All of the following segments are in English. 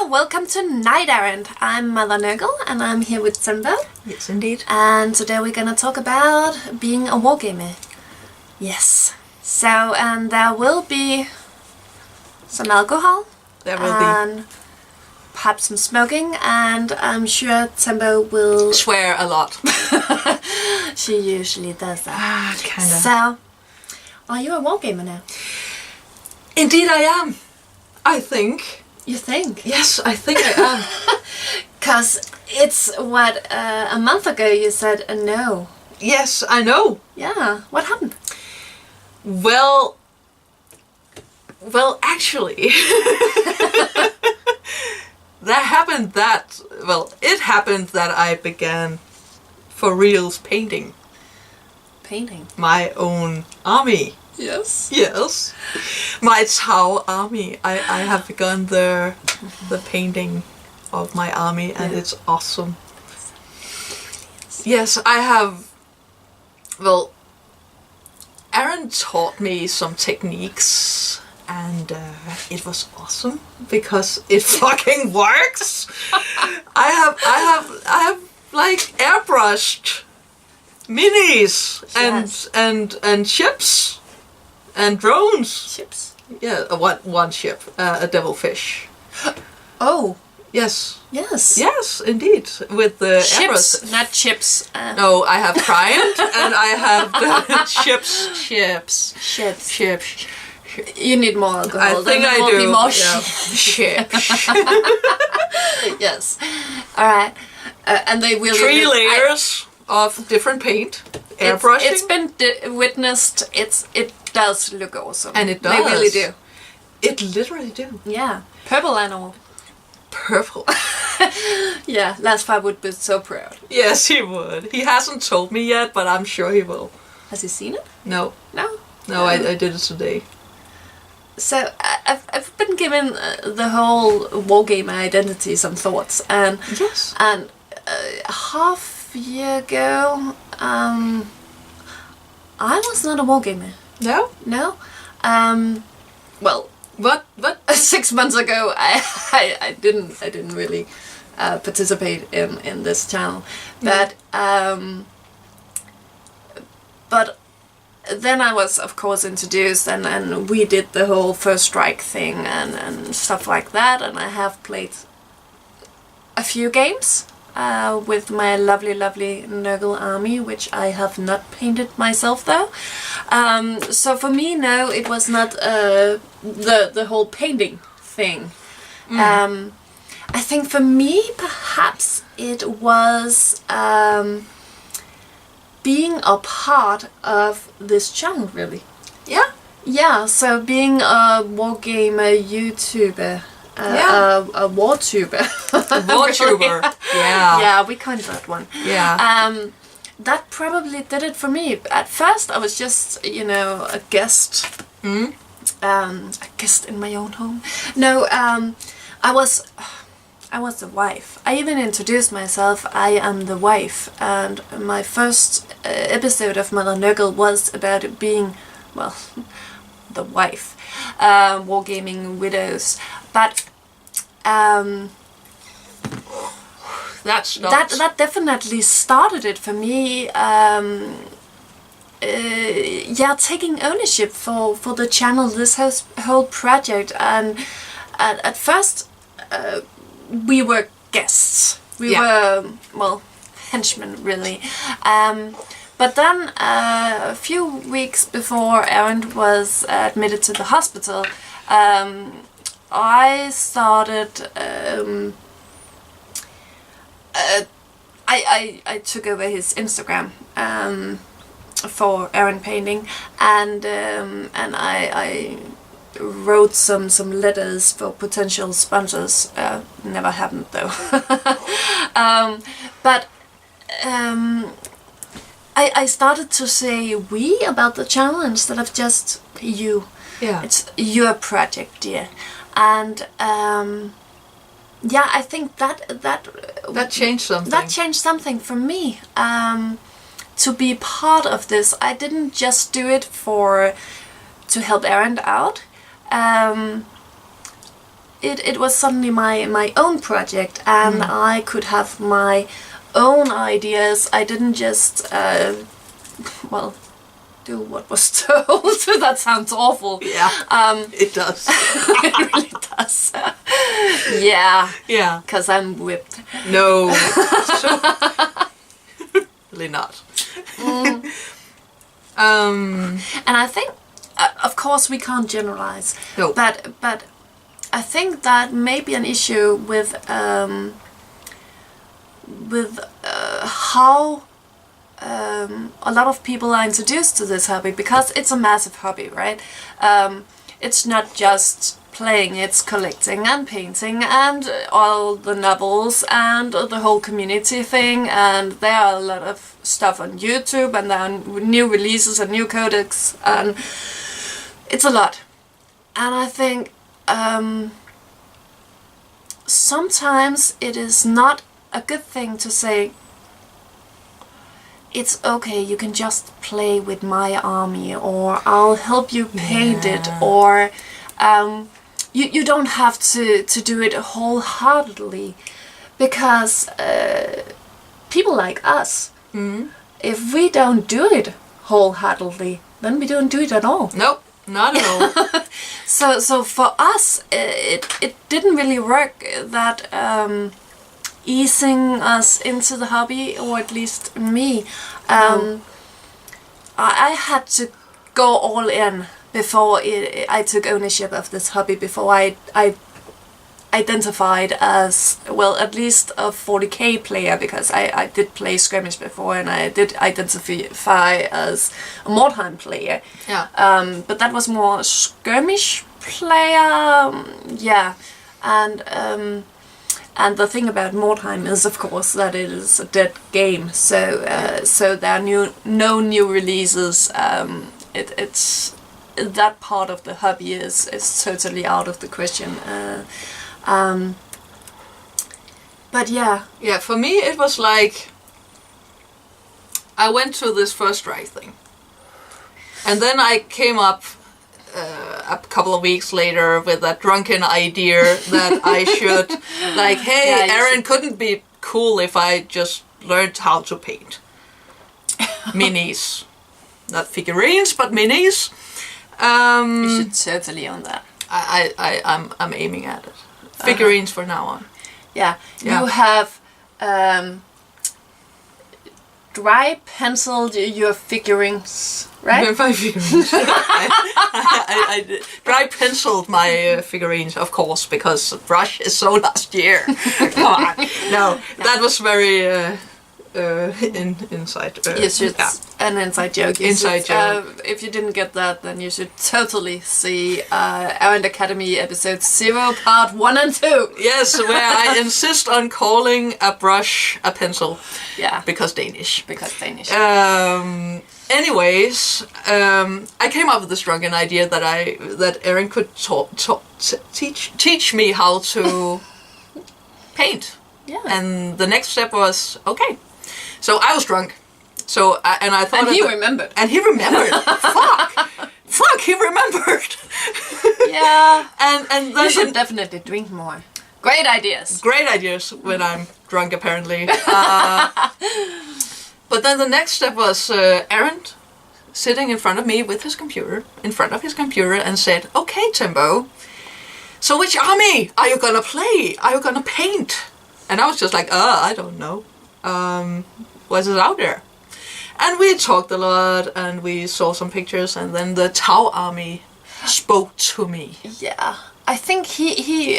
So, welcome to Night Errant. I'm Mother Nurgle and I'm here with Simba. Yes, indeed. And today we're gonna talk about being a wargamer. Yes. So, and there will be some alcohol. There will and perhaps some smoking, and I'm sure Simba will swear a lot. She usually does that. Kinda. So, are you a wargamer now? Indeed I am. I think. You think? Yes, I think I am. Because it's what, a month ago you said no. Yes, I know. Yeah, what happened? Well, actually, it happened that I began for reals painting. Painting? My own army. Yes. Yes. My Tau army. I have begun the painting of my army, and it's awesome. Yes, I have. Well, Errant taught me some techniques, and it was awesome because it fucking works. I have like airbrushed minis and ships. And drones. Ships? Yeah, one ship. A devilfish. Oh. Yes. Yes. Yes, indeed. With the ships, arrows. not chips. No, I have Triumph and I have the ships. Ships. You need more alcohol. I think I do. Be more ships. Yes. Alright. And they will... 3 layers of different paint. Airbrushing. It's been witnessed. It does look awesome. And it does. They really do. It literally do. Yeah. Purple and all. Purple. Yeah, Last Five would be so proud. Yes, he would. He hasn't told me yet, but I'm sure he will. Has he seen it? No. No? No, I did it today. So, I've been given the whole wargamer identity some thoughts. And, yes. And half year ago, I was not a wargamer. No? No. Well, what? 6 months ago, I didn't really participate in this channel, but then I was of course introduced, and we did the whole First Strike thing and stuff like that, and I have played a few games with my lovely Nurgle army, which I have not painted myself though. So for me, no, it was not the whole painting thing. I think for me, perhaps it was being a part of this channel, really. Yeah? Yeah, so being a wargamer YouTuber. A wartuber. A wartuber. Yeah. Yeah, we coined that one. Yeah. That probably did it for me. At first I was just, a guest. A guest in my own home. No, I was the wife. I even introduced myself, I am the wife. And my first episode of Mother Nurgle was about being, well, the wife. Wargaming widows. But that definitely started it for me. Taking ownership for the channel, this whole project, and at first we were guests. We were, well, henchmen really. But then a few weeks before Errant was admitted to the hospital, I started. I took over his Instagram for Errant painting, and I wrote some letters for potential sponsors. Never happened though. But I started to say we about the channel instead of just you. Yeah. It's your project, dear. And I think that changed something. That changed something for me. To be part of this, I didn't just do it to help Errant out. it was suddenly my own project, and I could have my own ideas. I didn't just do what was told. That sounds awful. Yeah, it does. It really does. Yeah. Yeah. Because I'm whipped. No. Really not. And I think, of course, we can't generalize. No. But I think that may be an issue with how a lot of people are introduced to this hobby, because it's a massive hobby, right? It's not just playing, it's collecting and painting and all the novels and the whole community thing, and there are a lot of stuff on YouTube, and there are new releases and new codecs, and it's a lot. And I think sometimes it is not a good thing to say, it's okay, you can just play with my army, or I'll help you paint it, or you don't have to do it wholeheartedly, because people like us, if we don't do it wholeheartedly, then we don't do it at all. Nope, not at all. So for us, it didn't really work that easing us into the hobby, or at least me. I had to go all in before I took ownership of this hobby, before I identified as, well, at least a 40k player, because I did play skirmish before, and I did identify as a Mordheim player. Yeah. But that was more skirmish player, yeah. And the thing about Mordheim is, of course, that it is a dead game. So there are no new releases. It's that part of the hobby is totally out of the question. But yeah. Yeah, for me it was like, I went to this first strike thing, and then I came up a couple of weeks later with that drunken idea that I should, like, hey, Errant, couldn't be cool if I just learned how to paint minis, not figurines, but minis. You should totally own that. I'm aiming at it. Figurines for now on. Yeah, you have dry penciled your figurines, right? My figurines. I dry penciled my figurines, of course, because brush is so last year. Come on. No, that was very inside. You should, an inside joke. Inside joke. If you didn't get that, then you should totally see Errant Academy episode 0, part 1 and 2. Yes, where I insist on calling a brush a pencil. Yeah. Because Danish. Anyways, I came up with this drunken idea that Errant could teach me how to paint. Yeah. And the next step was, okay. So I was drunk. So I thought, and he remembered. And he remembered. Fuck, he remembered. Yeah. And then you should definitely drink more. Great ideas. Great ideas when I'm drunk, apparently. But then the next step was Errant sitting in front of me with his computer, and said, "Okay, Timbo, so which army are you gonna play? Are you gonna paint?" And I was just like, I don't know. What is out there? And we talked a lot, and we saw some pictures, and then the Tau army spoke to me. Yeah, I think he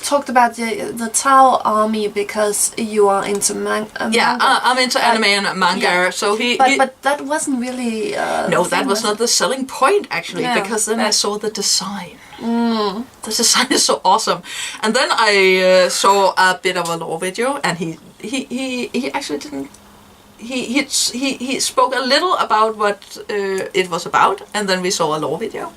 talked about the Tau army because you are into manga. Yeah, I'm into anime and manga, yeah. So But that wasn't really... no, that was not the selling point, actually, because then I saw the design. The design is so awesome. And then I saw a bit of a lore video, and he actually didn't... He spoke a little about what it was about, and then we saw a lore video.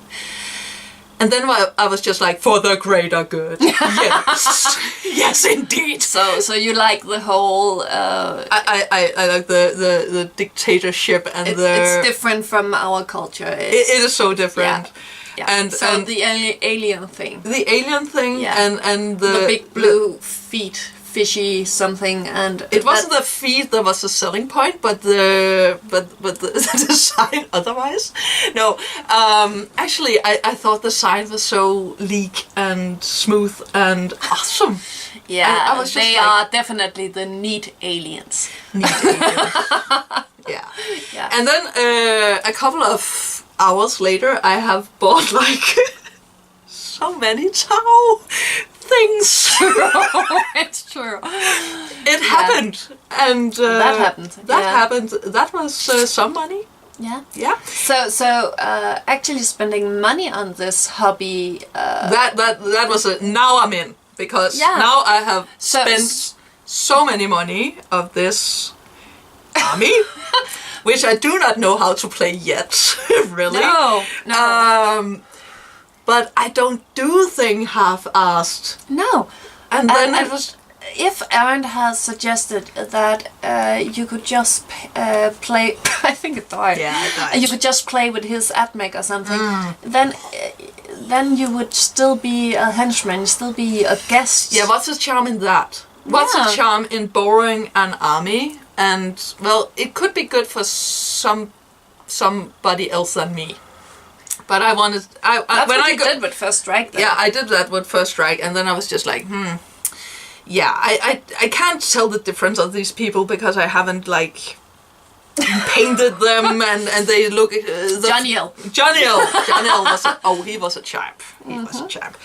And then I was just like, for the greater good. Yes, yes, indeed. So you like the whole... I like the dictatorship and it's different from our culture. It is so different. Yeah. So the alien thing. The alien thing, Yeah. and the big blue feet, fishy something, and it wasn't the feet that was the selling point, but the design otherwise. No, actually, I thought the design was so sleek and smooth and awesome. Yeah, I was just they like, are definitely the neat aliens. Neat aliens. Yeah. Yeah. And then a couple of hours later, I have bought like so many Tau things. It's true. It happened, and that happened. That happened. That was some money. Yeah. Yeah. So actually spending money on this hobby. That was it. Now I'm in, because now I have spent so many money of this army, which I do not know how to play yet. Really. No. But I don't do thing half-assed. No. And then it was. If Errant has suggested that you could just play, I think it died. Yeah, it died. You could just play with his admech or something. Then you would still be a henchman, still be a guest. Yeah, what's the charm in that? What's the charm in borrowing an army? And well, it could be good for somebody else than me. But I wanted. That's what you did with First Strike. Then. Yeah, I did that with First Strike, and then I was just like, Yeah, I can't tell the difference of these people because I haven't like painted them and they look. Johnny was a champ. He was a champ.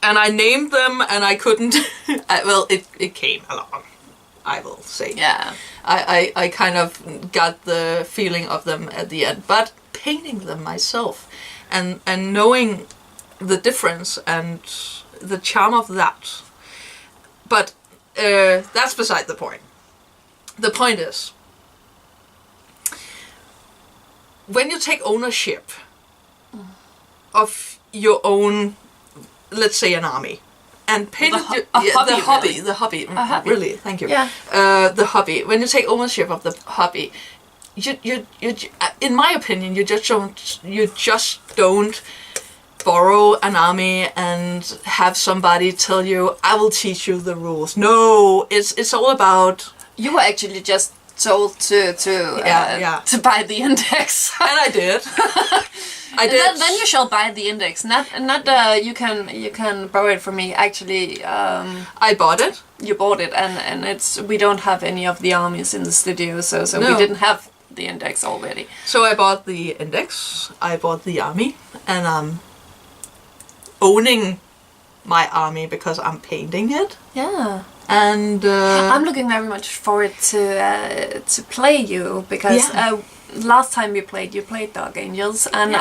And I named them, and I couldn't. It came along. I will say. Yeah. I kind of got the feeling of them at the end, but painting them myself, and knowing the difference and the charm of that. But that's beside the point. The point is, when you take ownership of your own, let's say an army, and paint the hobby. Really, thank you. Yeah. The hobby. When you take ownership of the hobby, you in my opinion, you just don't borrow an army and have somebody tell you, I will teach you the rules. No, it's all about. You were actually just told to buy the index, and I did. I did. Then you shall buy the index. Not you can borrow it from me. Actually, I bought it. You bought it, and we don't have any of the armies in the studio, so No. we didn't have the index already. So I bought the index. I bought the army, and I'm owning my army because I'm painting it. Yeah. And I'm looking very much forward to play you because last time you played Dark Angels, and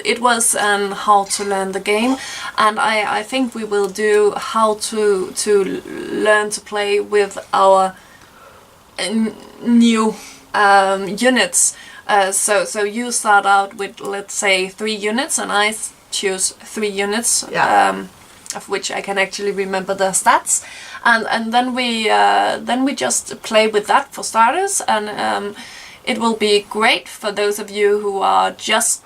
it was how to learn the game, and I think we will do how to learn to play with our new units. So you start out with, let's say, 3 units, and I choose 3 units. Of which I can actually remember the stats, and then we just play with that for starters, and it will be great for those of you who are just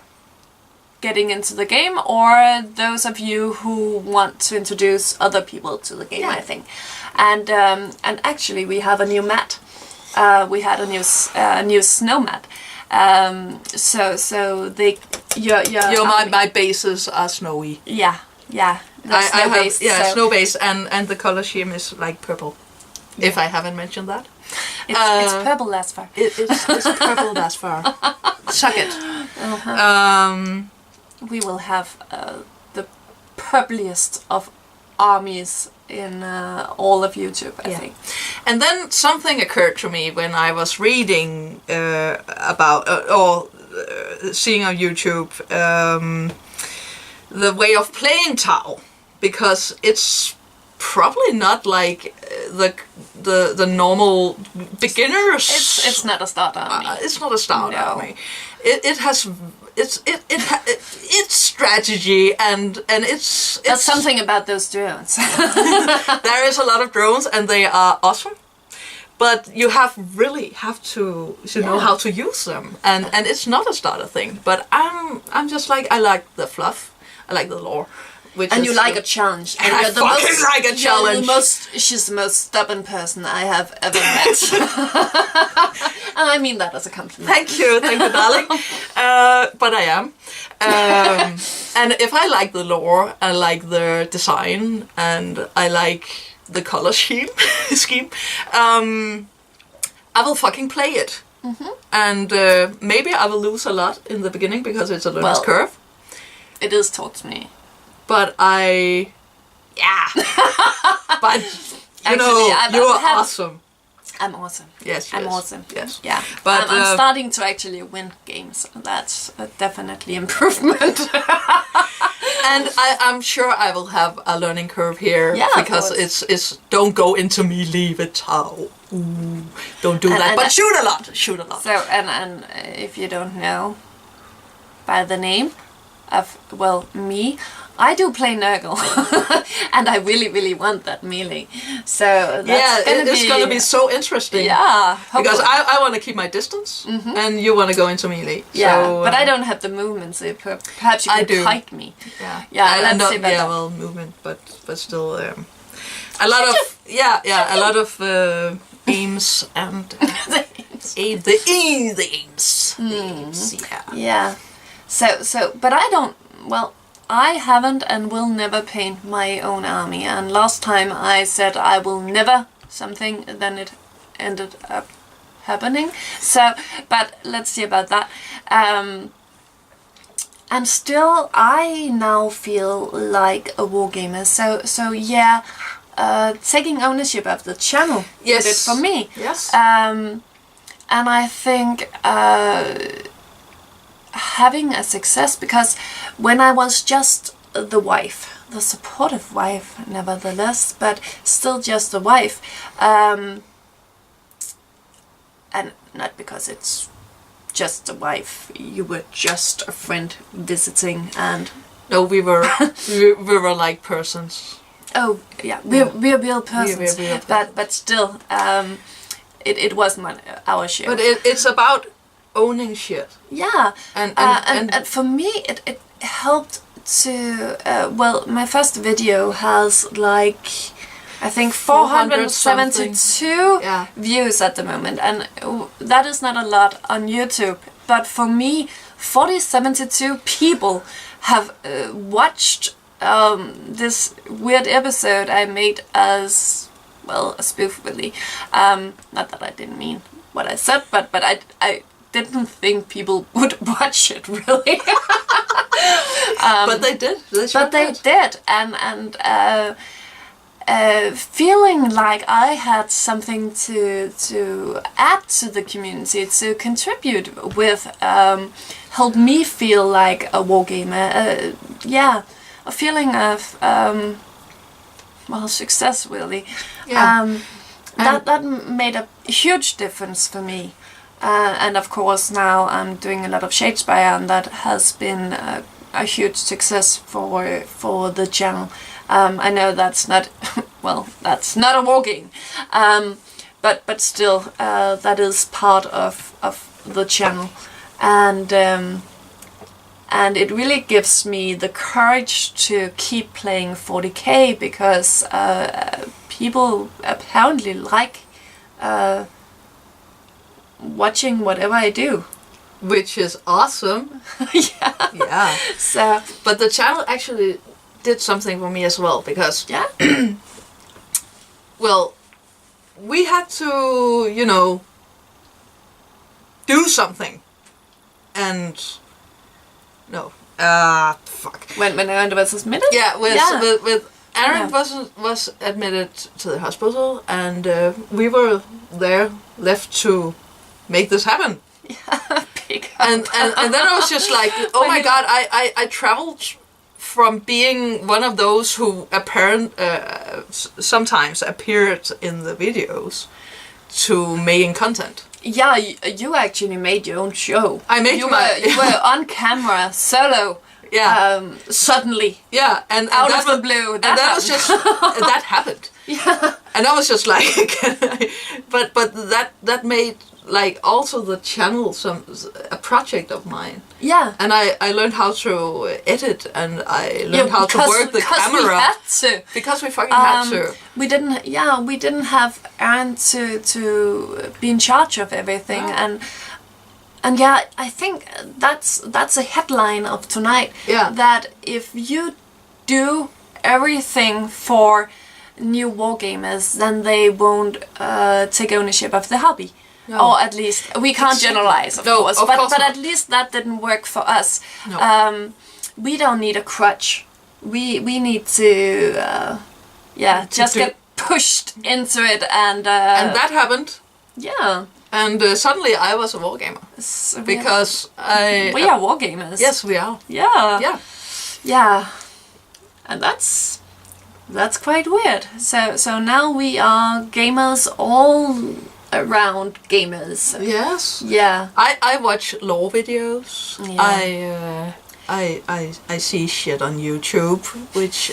getting into the game, or those of you who want to introduce other people to the game. I think, and actually we have a new mat. We had a new snow mat. So they my bases are snowy. Yeah. Snow base, and the color scheme is like purple. Yeah. If I haven't mentioned that, it's purple last far. It's purple last far. Suck it. We will have the purpliest of armies in all of YouTube, I think. And then something occurred to me when I was reading about or seeing on YouTube the way of playing Tau, because it's probably not like the normal beginners. It's not a start army. It's not a start army. It has it's strategy and it's That's something about those drones. There is a lot of drones and they are awesome, But you have to know how to use them, and it's not a starter thing. But I'm just like, I like the fluff, I like the lore, and you like a challenge. And I fucking like a challenge. She's the most stubborn person I have ever met, and I mean that as a compliment. Thank you, darling. But I am, and if I like the lore, I like the design, and I like the color scheme, I will fucking play it. And maybe I will lose a lot in the beginning because it's a learner's curve. It is towards me. But yeah. But Actually, you are awesome. I'm awesome. Yes, I'm awesome. Yes. Yeah. But I'm starting to actually win games. That's definitely improvement. And I'm sure I will have a learning curve here, because it's don't go into me, leave it. Ooh, don't do that. But shoot a lot. So and if you don't know by the name of me, I do play Nurgle, and I really want that melee. So it's gonna be so interesting. Yeah, because I want to keep my distance, and you want to go into melee. Yeah, so, but I don't have the movement, so perhaps you can kite me. Yeah. Let's see about that. Movement, but still, a lot of a lot of aims and the aims. Yeah. So, but I don't. Well, I haven't and will never paint my own army. And last time I said I will never something, then it ended up happening. So, but let's see about that. And still, I now feel like a wargamer. So yeah, taking ownership of the channel did it for me. Yes. And I think having a success, because when I was just the wife, the supportive wife nevertheless, but still just the wife, and not because it's just a wife, you were just a friend visiting, and no, we were like persons. Oh yeah, we're real persons, but still, it wasn't our share. But it's about owning shit. Yeah, and for me it helped to my first video has like I think 472 views at the moment, and that is not a lot on YouTube, but for me 472 people have watched this weird episode I made as well, a spoof really. Not that I didn't mean what I said, but I didn't think people would watch it really. But they did. They did, and feeling like I had something to add to the community, to contribute with, helped me feel like a wargamer. A feeling of success really. That made a huge difference for me. And of course now I'm doing a lot of Shadespire, and that has been a huge success for the channel. I know that's not that's not a war game, but still that is part of the channel, and it really gives me the courage to keep playing 40k, because people apparently like watching whatever I do, which is awesome. Yeah. So, but the channel actually did something for me as well, because well, we had to do something, and when Errant was admitted, with Errant was admitted to the hospital, and we were there left to make this happen. And then I was just like, oh my god, I traveled from being one of those who sometimes appeared in the videos to making content. Yeah, you actually made your own show. I made you were on camera solo. Yeah. Suddenly. Yeah, and out of the blue. That was just that happened. Yeah. And I was just like, but that made like also the channel a project of mine. Yeah. And I learned how to edit, and I learned how to work the camera. We had to. Because we fucking had to. We didn't have Errant to be in charge of everything, and yeah, I think that's a headline of tonight. Yeah. That if you do everything for new wargamers, then they won't take ownership of the hobby. No. Or at least, we can't generalize, of course, but not. at least that didn't work for us. No. We don't need a crutch. We need to, just get pushed into it, and that happened. Yeah. And suddenly I was a wargamer. Because we are wargamers. Yes, we are. Yeah. Yeah. Yeah. And that's quite weird. So now we are gamers all around gamers. Yes. Yeah. I watch lore videos. Yeah. I see shit on YouTube, which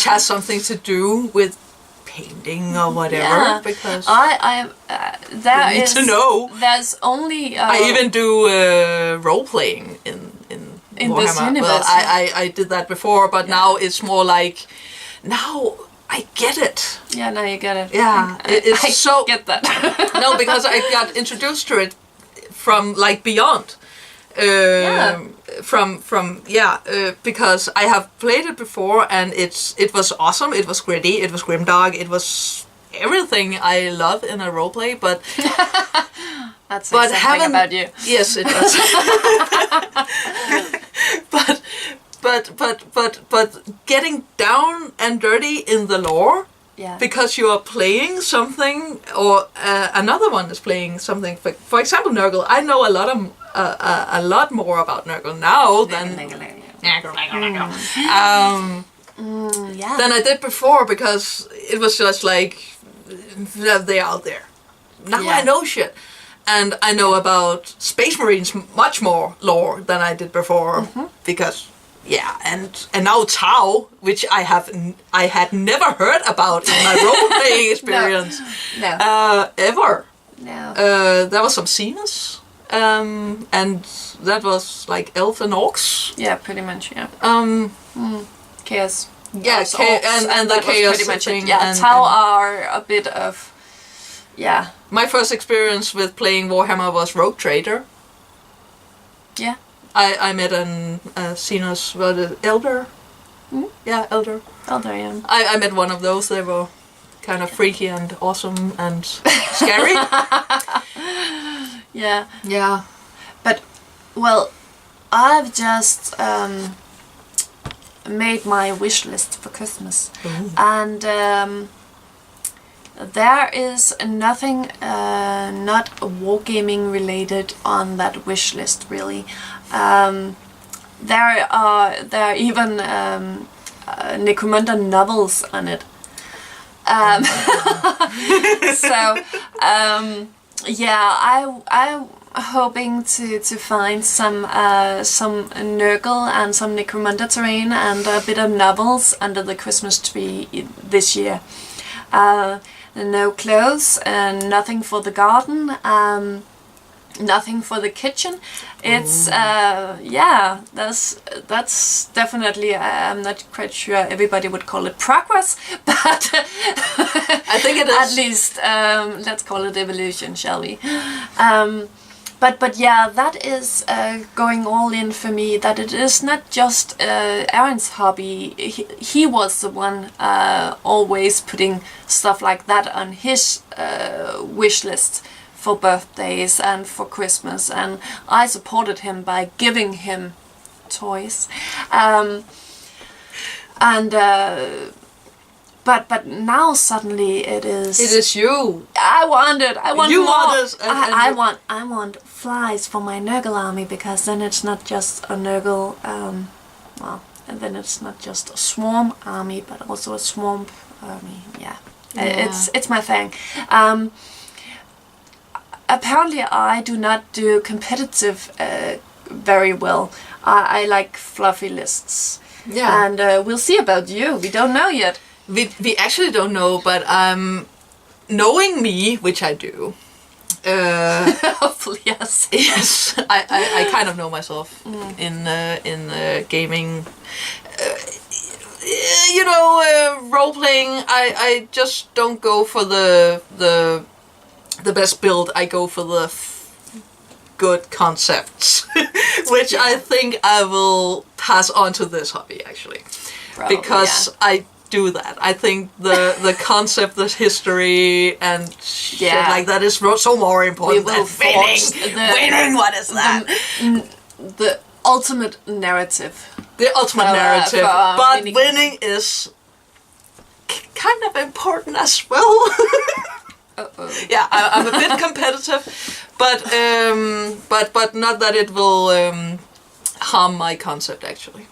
has something to do with painting or whatever. Yeah. Because there you need to know. There's only. I even do role playing in Warhammer. This universe. Well, I did that before, but now it's more like now I get it. Yeah, now you get it. Yeah, I so get that. no, because I got introduced to it from like beyond. Because I have played it before, and it was awesome. It was gritty. It was grimdark. It was everything I love in a roleplay. But that's something about you. Yes, it does. but getting down and dirty in the lore. Yeah. Because you are playing something, or another one is playing something. For example, Nurgle. I know a lot more about Nurgle now than than I did before, because it was just like they're out there. Now I know shit, and I know about Space Marines much more lore than I did before, because. Yeah, and now Tau, which I had never heard about in my role-playing experience. No. Ever. No. There was some Xenos, and that was like elf and orcs. Yeah, pretty much, yeah. Chaos. Yeah, and the chaos pretty much thing. It. Yeah, Tau are a bit of... Yeah. My first experience with playing Warhammer was Rogue Trader. Yeah. I met an Xenos, Elder. Yeah, Elder. Elder, yeah. I met one of those. They were kind of freaky and awesome and scary. Yeah. Yeah. But, well, I've just made my wish list for Christmas. Ooh. And there is nothing not wargaming related on that wish list, really. There are even Necromunda novels on it. So I'm hoping to find some Nurgle and some Necromunda terrain and a bit of novels under the Christmas tree this year. No clothes and nothing for the garden. Nothing for the kitchen. It's that's definitely, I'm not quite sure everybody would call it progress, but I think it is. At least let's call it evolution, shall we? But yeah, that is going all in for me, that it is not just Errant's hobby. He was the one always putting stuff like that on his wish list for birthdays and for Christmas, and I supported him by giving him toys. But now suddenly it is. It is you. I want it. I want you more. Want it, I want flies for my Nurgle army, because then it's not just a Nurgle. And then it's not just a swarm army, but also a swamp army. Yeah. It's my thing. Apparently, I do not do competitive very well. I like fluffy lists. Yeah. And we'll see about you. We don't know yet. We actually don't know, but knowing me, which I do. Hopefully, yes. Yes, I kind of know myself in gaming. Role playing. I just don't go for the best build. I go for the good concepts, which I think I will pass on to this hobby actually, Probably, because I do that. I think the concept, the history, and shit like that is so more important than winning. Winning, what is that? The ultimate narrative. The ultimate narrative, but winning is kind of important as well. Yeah, I'm a bit competitive, but not that it will harm my concept actually.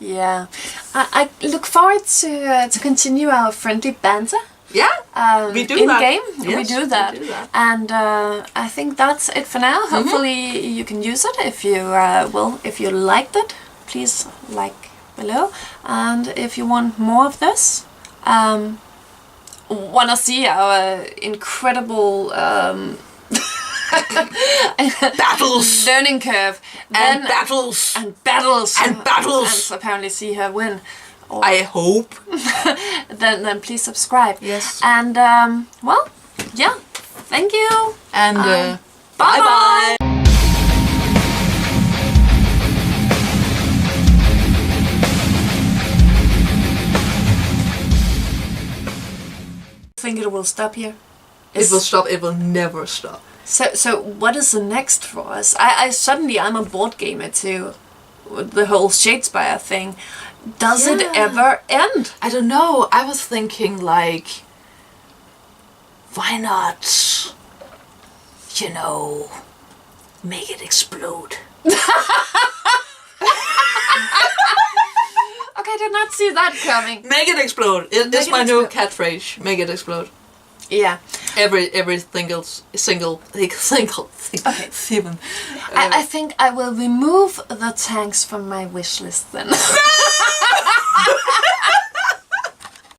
Yeah, I look forward to continue our friendly banter. Yeah, we do in that. game. Yes, we do that, and I think that's it for now. Hopefully, you can use it if you if you liked it. Please like below, and if you want more of this, want to see our incredible battles, learning curve, and battles, and battles, and battles, and apparently see her win. Or I hope. then please subscribe. Yes. And well, yeah. Thank you. And bye bye. I think it will stop here. It will stop. It will never stop. So what is the next for us? I'm a board gamer too. The whole Shadespire thing. Does it ever end? I don't know. I was thinking like, why not? Make it explode. Okay, I did not see that coming. Make it explode. It's my new catchphrase. Make it explode. Yeah. Every single thing. Okay. Even. I think I will remove the tanks from my wish list then.